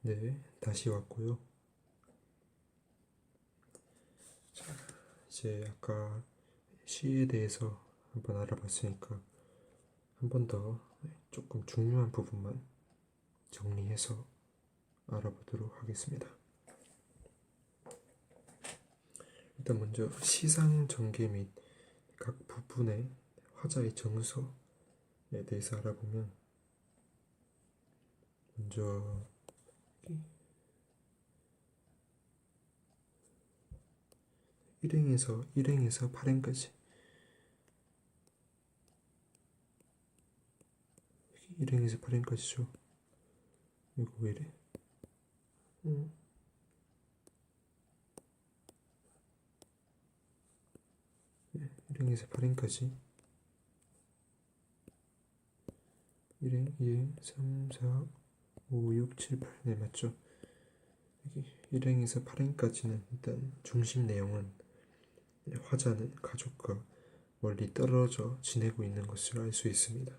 네, 다시 왔고요. 자, 이제 아까 시에 대해서 한번 알아봤으니까 한 번 더 조금 중요한 부분만 정리해서 알아보도록 하겠습니다. 일단 먼저 시상 전개 및 각 부분의 화자의 정서에 대해서 알아보면, 먼저 일행에서 8행까지, 1행에서 8행까지죠. 이거 왜 이래? 1행에서 8행까지 1행, 2행, 3, 4, 5, 6, 7, 8. 네, 맞죠? 여기 1행에서 8행까지는 일단 중심 내용은 화자는 가족과 멀리 떨어져 지내고 있는 것을 알 수 있습니다.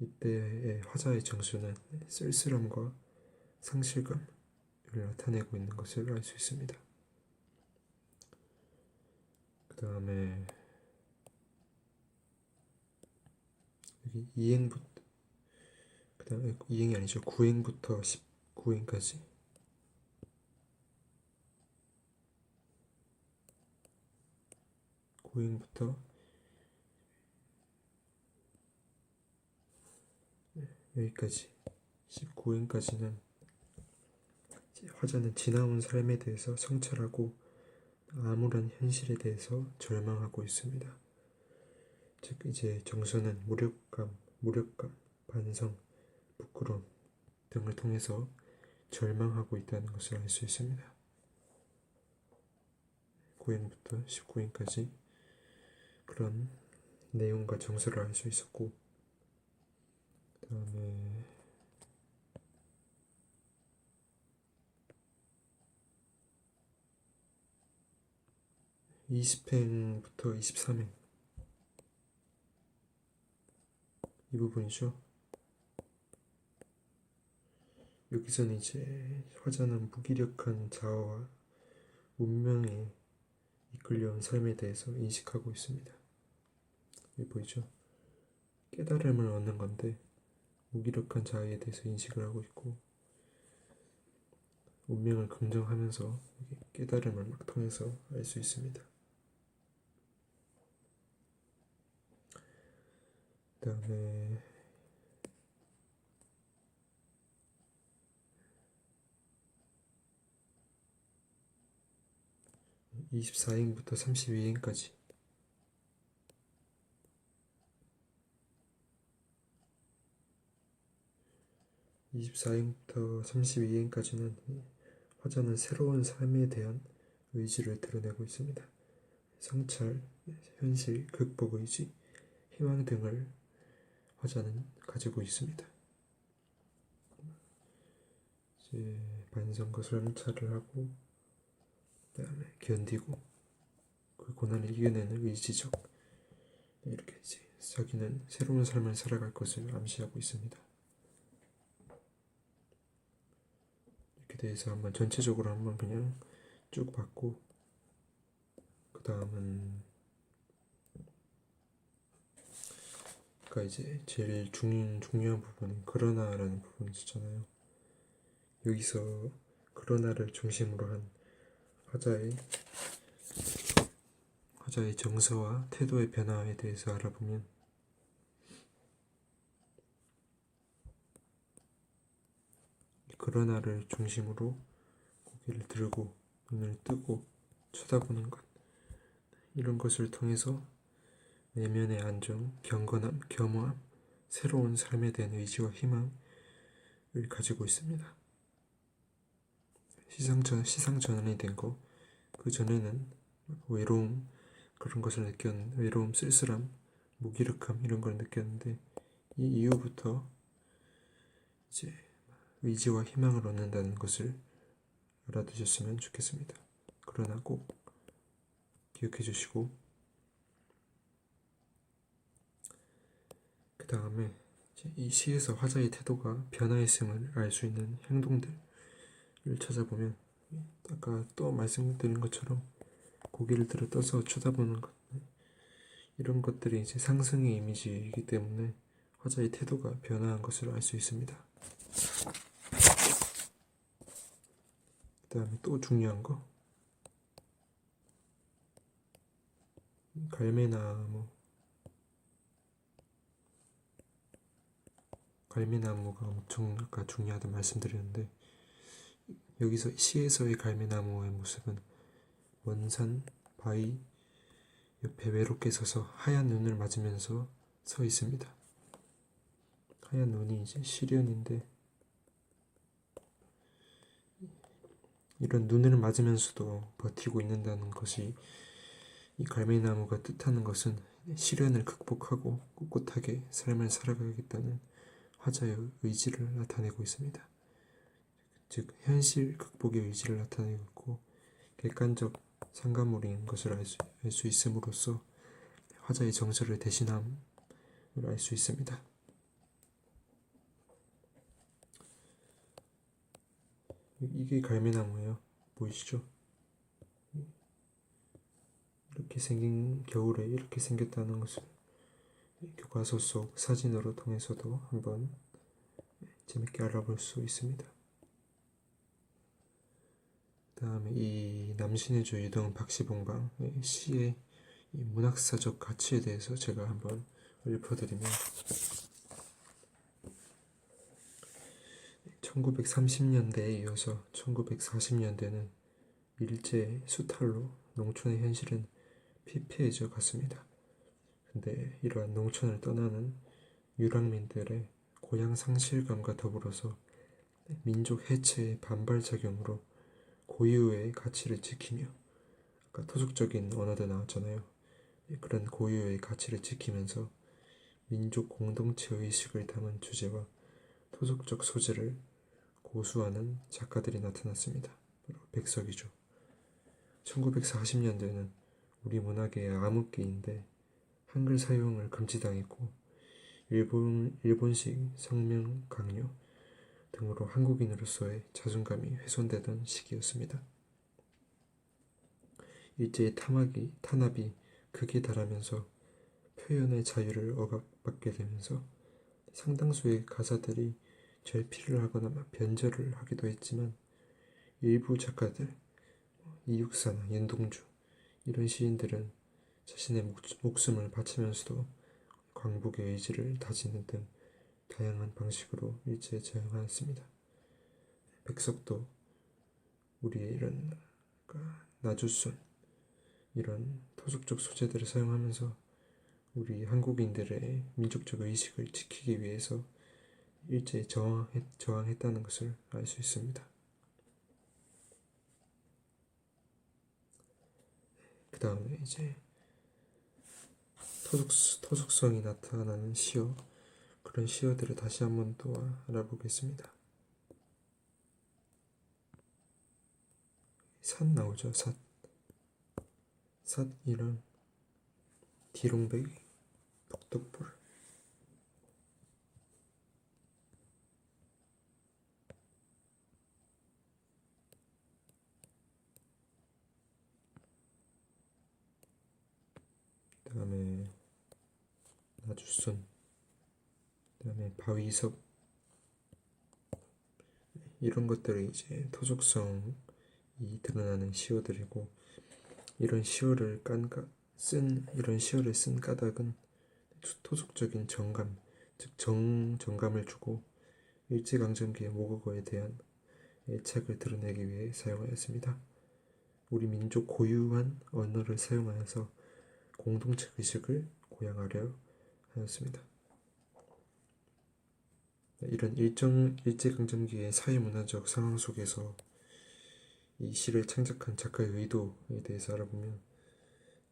이때의 화자의 정수는 쓸쓸함과 상실감을 나타내고 있는 것을 알 수 있습니다. 그 다음에 여기 2행부터, 그 다음에 2행이 아니죠. 9행부터 19행까지 9행부터 여기까지 19행까지는 화자는 지나온 삶에 대해서 성찰하고 아무런 현실에 대해서 절망하고 있습니다. 즉 이제 정서는 무력감, 반성, 부끄러움 등을 통해서 절망하고 있다는 것을 알 수 있습니다. 9행부터 19행까지 그런 내용과 정서를 알 수 있었고, 그 다음에 20행부터 23행 이 부분이죠. 여기서는 이제 화자는 무기력한 자아와 운명에 이끌려온 삶에 대해서 인식하고 있습니다. 여기 보이죠? 깨달음을 얻는 건데 무기력한 자아에 대해서 인식을 하고 있고, 운명을 긍정하면서 깨달음을 막 통해서 알 수 있습니다. 그 다음에 24행부터 32행까지 24행부터 32행까지는 화자는 새로운 삶에 대한 의지를 드러내고 있습니다. 성찰, 현실, 극복 의지, 희망 등을 화자는 가지고 있습니다. 이제 반성과 성찰을 하고, 그 다음에 견디고, 그 고난을 이겨내는 의지적, 이렇게 이제 자기는 새로운 삶을 살아갈 것을 암시하고 있습니다. 이렇게 대해서 한번 전체적으로 한번 그냥 쭉 봤고, 그 다음은 아까 이제 제일 중요한 부분인 그러나라는 부분이 있었잖아요. 여기서 그러나를 중심으로 한 화자의 정서와 태도의 변화에 대해서 알아보면, 그러나를 중심으로 고개를 들고 눈을 뜨고 쳐다보는 것, 이런 것을 통해서 내면의 안정, 경건함, 겸허함, 새로운 삶에 대한 의지와 희망을 가지고 있습니다. 시상전환이 된 거, 그 전에는 외로움, 그런 것을 느꼈는데, 외로움, 쓸쓸함, 무기력함 이런 걸 느꼈는데, 이 이후부터 이제 의지와 희망을 얻는다는 것을 알아두셨으면 좋겠습니다. 그러나 꼭 기억해 주시고, 그 다음에 이 시에서 화자의 태도가 변화했음을 알 수 있는 행동들을 찾아보면, 아까 또 말씀드린 것처럼 고개를 들어 떠서 쳐다보는 것, 이런 것들이 이제 상승의 이미지이기 때문에 화자의 태도가 변화한 것을 알 수 있습니다. 그 다음에 또 중요한 거, 갈매나무가 엄청 아까 중요하다고 말씀드렸는데, 여기서 시에서의 갈매나무의 모습은 원산 바위 옆에 외롭게 서서 하얀 눈을 맞으면서 서 있습니다. 하얀 눈이 이제 시련인데, 이런 눈을 맞으면서도 버티고 있는다는 것이, 이 갈매나무가 뜻하는 것은 시련을 극복하고 꿋꿋하게 삶을 살아가겠다는 화자의 의지를 나타내고 있습니다. 즉 현실 극복의 의지를 나타내고 있고, 객관적 상가물인 것을 알 수 있음으로써 화자의 정서를 대신함을 알 수 있습니다. 이게 갈매나무예요. 보이시죠? 이렇게 생긴 겨울에 이렇게 생겼다는 것을 교과서 속 사진으로 통해서도 한번 재밌게 알아볼 수 있습니다. 그 다음에 이 남신의 조 유동 박시봉방의 시의 이 문학사적 가치에 대해서 제가 한번 읊어드리면, 1930년대에 이어서 1940년대는 일제 수탈로 농촌의 현실은 피폐해져 갔습니다. 근데 이러한 농촌을 떠나는 유랑민들의 고향 상실감과 더불어서 민족 해체의 반발작용으로 고유의 가치를 지키며, 아까 토속적인 언어도 나왔잖아요. 그런 고유의 가치를 지키면서 민족 공동체 의식을 담은 주제와 토속적 소재를 고수하는 작가들이 나타났습니다. 바로 백석이죠. 1940년대는 우리 문학의 암흑기인데, 한글 사용을 금지당했고 일본식 성명 강요 등으로 한국인으로서의 자존감이 훼손되던 시기였습니다. 일제의 탄압이 극에 달하면서 표현의 자유를 억압받게 되면서 상당수의 가사들이 절필을 하거나 변절을 하기도 했지만, 일부 작가들, 이육사나 연동주 이런 시인들은 자신의 목숨을 바치면서도 광복의 의지를 다지는 등 다양한 방식으로 일제에 저항하였습니다. 백석도 우리 이런 나주순 이런 토속적 소재들을 사용하면서 우리 한국인들의 민족적 의식을 지키기 위해서 일제에 저항했다는 것을 알 수 있습니다. 그 다음에 이제 토속성이 나타나는 시어, 그런 시어들을 다시 한번 또 알아보겠습니다. 삿 나오죠. 삿이랑 디롱배기, 독덕불, 그 다음에 나주순, 그 다음에 바위섭, 이런 것들이 이제 토속성이 드러나는 시어들이고, 이런 시어를 쓴 까닭은 토속적인 정감, 즉 정감을 주고 일제강점기의 모국어에 대한 애착을 드러내기 위해 사용하였습니다. 우리 민족 고유한 언어를 사용하여서 공동체 의식을 고양하려 하였습니다. 이런 일제강점기의 사회문화적 상황 속에서 이 시를 창작한 작가의 의도에 대해서 알아보면,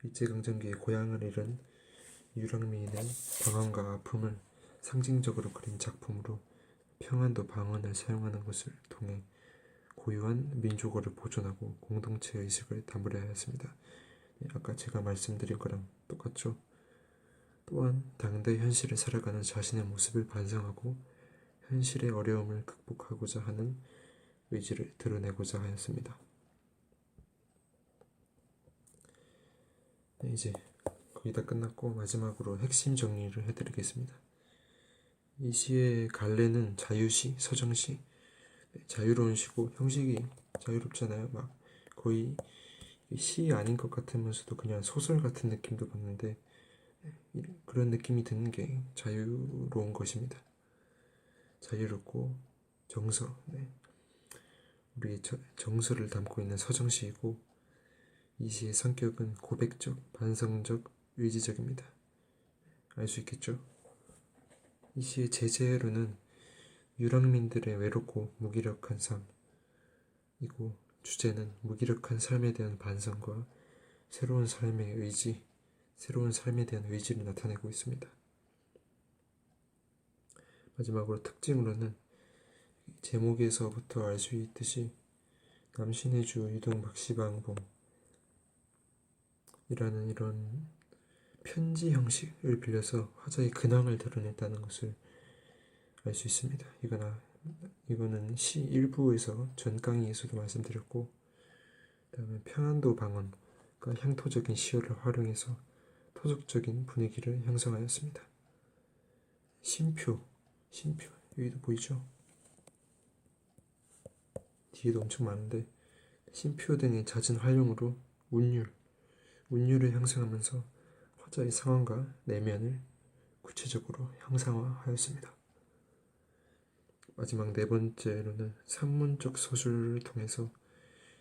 일제강점기에 고향을 잃은 유랑민의 방황과 아픔을 상징적으로 그린 작품으로 평안도 방언을 사용하는 것을 통해 고유한 민족어를 보존하고 공동체 의식을 담으려 하였습니다. 아까 제가 말씀드린 거랑 똑같죠. 또한 당대 현실을 살아가는 자신의 모습을 반성하고 현실의 어려움을 극복하고자 하는 의지를 드러내고자 하였습니다. 네, 이제 거의 다 끝났고 마지막으로 핵심 정리를 해드리겠습니다. 이 시의 갈래는 자유시, 서정시, 자유로운 시고 형식이 자유롭잖아요. 막 거의 시 아닌 것 같으면서도 그냥 소설 같은 느낌도 받는데 그런 느낌이 드는 게 자유로운 것입니다. 자유롭고 정서, 우리의 정서를 담고 있는 서정시이고 이 시의 성격은 고백적, 반성적, 의지적입니다. 알 수 있겠죠? 이 시의 제재로는 유랑민들의 외롭고 무기력한 삶이고 주제는 무기력한 삶에 대한 반성과 새로운 삶의 의지, 새로운 삶에 대한 의지를 나타내고 있습니다. 마지막으로 특징으로는 제목에서부터 알 수 있듯이 남신의 주 유동박시방봉이라는 이런 편지 형식을 빌려서 화자의 근황을 드러냈다는 것을 알 수 있습니다. 이거는 시 일부에서 전 강의에서도 말씀드렸고, 그다음에 평안도 방언과 향토적인 시어를 활용해서 토속적인 분위기를 형성하였습니다. 심표 여기도 보이죠? 뒤에도 엄청 많은데 심표 등의 잦은 활용으로 운율을 형성하면서 화자의 상황과 내면을 구체적으로 형상화하였습니다. 마지막 네 번째로는 산문적 서술을 통해서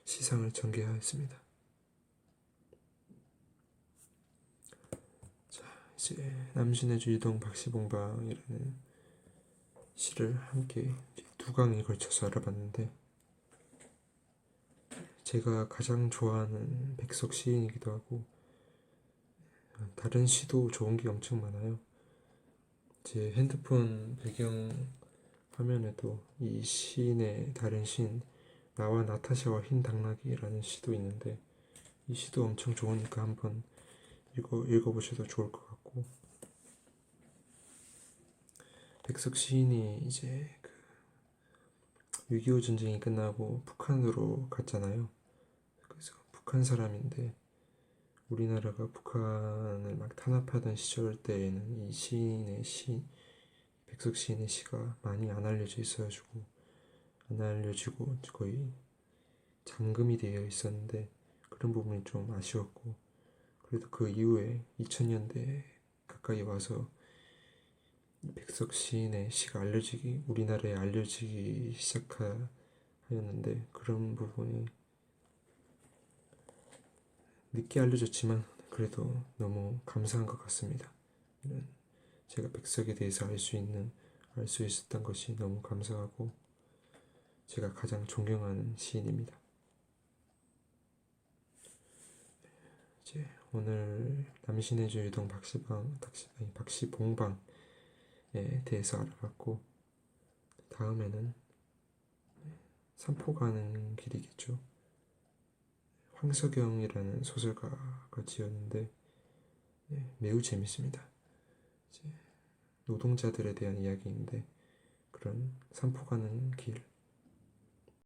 시상을 전개하였습니다. 자, 이제 남신의 주 유동박시봉방이라는 시를 함께 두 강에 걸쳐서 알아봤는데, 제가 가장 좋아하는 백석 시인이기도 하고 다른 시도 좋은 게 엄청 많아요. 제 핸드폰 배경 화면에도 이 시인의 다른 시인 나와 나타샤와 흰 당나귀라는 시도 있는데 이 시도 엄청 좋으니까 한번 읽어보셔도 좋을 것 같고, 백석 시인이 이제 6.25 전쟁이 끝나고 북한으로 갔잖아요. 그래서 북한 사람인데 우리나라가 북한을 막 탄압하던 시절 때에는 이 시인의 백석 시인의 시가 많이 안 알려져 있어가지고 안 알려지고 거의 잠금이 되어 있었는데 그런 부분이 좀 아쉬웠고, 그래도 그 이후에 2000년대 가까이 와서 백석 시인의 시가 우리나라에 알려지기 시작하였는데 그런 부분이 늦게 알려졌지만 그래도 너무 감사한 것 같습니다. 제가 백석에 대해서 알 수 있었던 것이 너무 감사하고 제가 가장 존경하는 시인입니다. 이제 오늘 남신의 주 유동 박시봉방에 대해서 알아봤고, 다음에는 산포 가는 길이겠죠. 황석영이라는 소설가가 지었는데 매우 재밌습니다. 이제 노동자들에 대한 이야기인데 그런 산포 가는 길